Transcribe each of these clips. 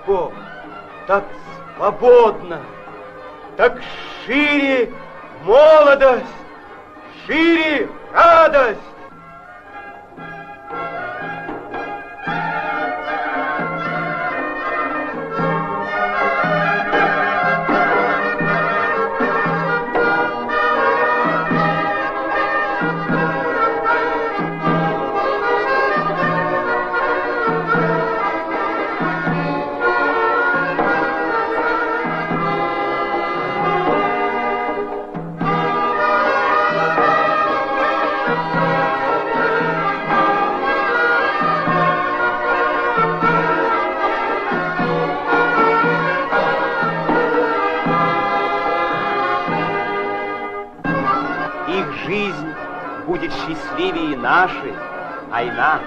легко, так свободно, так шире молодость, шире радость. Будет счастливее нашей, Айна.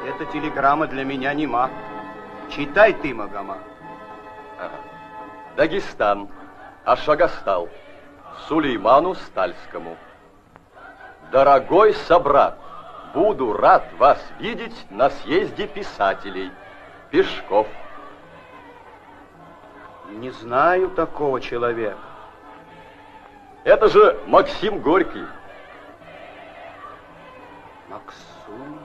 Эта телеграмма для меня нема. Читай ты, Магома. Дагестан, Ашагастал, Сулейману Стальскому. Дорогой собрат, буду рад вас видеть на съезде писателей. Пешков. Не знаю такого человека. Это же Максим Горький. Максим